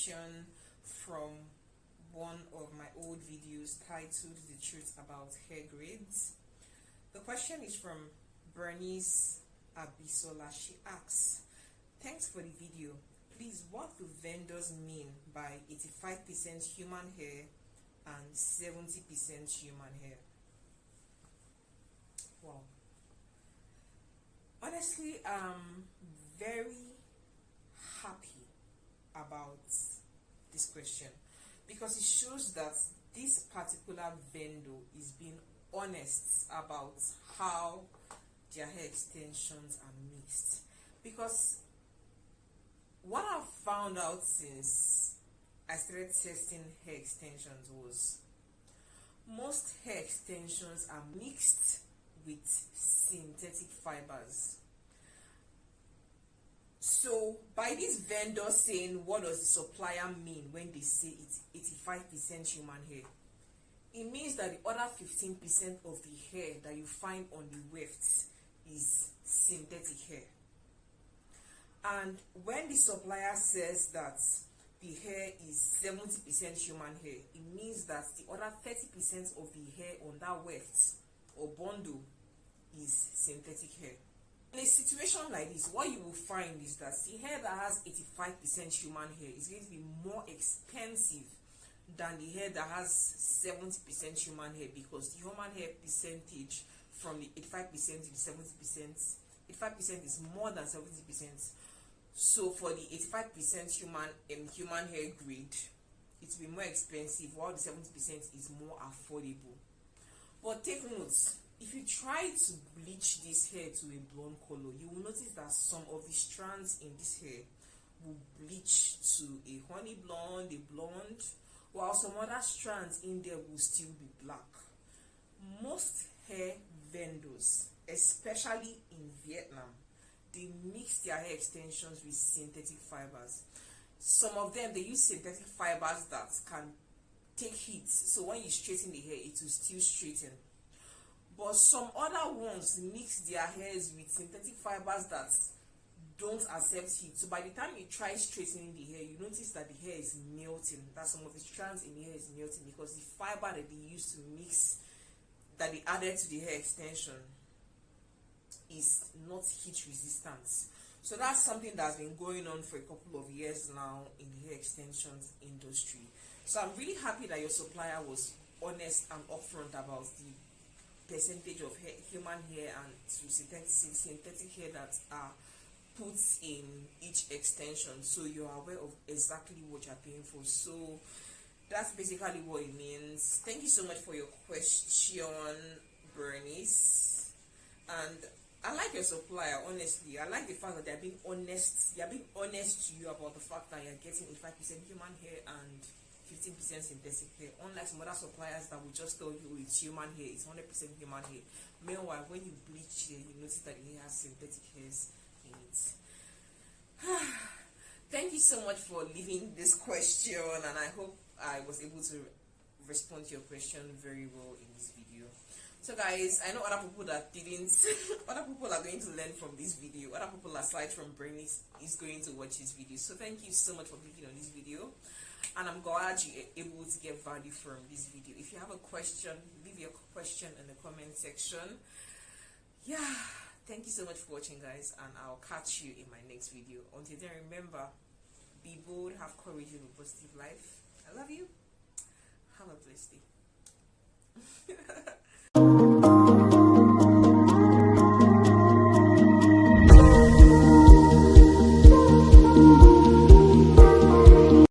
question from one of my old videos titled The Truth About Hair Grades. The question is from Bernice Abisola. She asks, thanks for the video. Please, what do vendors mean by 85% human hair and 70% human hair? Wow. Honestly, I'm very happy about this question because it shows that this particular vendor is being honest about how their hair extensions are mixed. Because what I've found out since I started testing hair extensions was most hair extensions are mixed with synthetic fibers. So by this vendor saying, what does the supplier mean when they say it's 85% human hair? It means that the other 15% of the hair that you find on the wefts is synthetic hair. And when the supplier says that the hair is 70% human hair, it means that the other 30% of the hair on that weft or bundle is synthetic hair. In a situation like this, what you will find is that the hair that has 85% human hair is going to be more expensive than the hair that has 70% human hair, because the human hair percentage from the 85% to the 70%, 85% is more than 70%. So for the 85% human hair grade, it will be more expensive, while the 70% is more affordable. But take note, if you try to bleach this hair to a blonde color, you will notice that some of the strands in this hair will bleach to a honey blonde, a blonde, while some other strands in there will still be black. Most hair vendors, especially in Vietnam, they mix their hair extensions with synthetic fibers. Some of them, they use synthetic fibers that can take heat, so when you straighten the hair, it will still straighten. But some other ones mix their hairs with synthetic fibers that don't accept heat. So by the time you try straightening the hair, you notice that the hair is melting, that some of the strands in the hair is melting, because the fiber that they used to mix, that they added to the hair extension, is not heat resistant. So that's something that's been going on for a couple of years now in the hair extensions industry. So I'm really happy that your supplier was honest and upfront about the percentage of hair, human hair and synthetic hair that are put in each extension, so you are aware of exactly what you're paying for. So that's basically what it means. Thank you so much for your question, Bernice. And I like your supplier, honestly. I like the fact that they're being honest. They're being honest to you about the fact that you're getting 85% human hair and 15% synthetic hair, unlike some other suppliers that will just tell you it's human hair, it's 100% human hair. Meanwhile, when you bleach hair, you notice that the hair has synthetic hairs in it. Thank you so much for leaving this question, and I hope I was able to respond to your question very well in this video. So guys, I know other people that didn't, other people are going to learn from this video. Other people aside from Bernice is going to watch this video. So thank you so much for clicking on this video. And I'm glad you're able to get value from this video. If you have a question, leave your question in the comment section. Yeah, thank you so much for watching, guys, and I'll catch you in my next video. Until then, remember, be bold, have courage, live a positive life. I love you. Have a blessed day.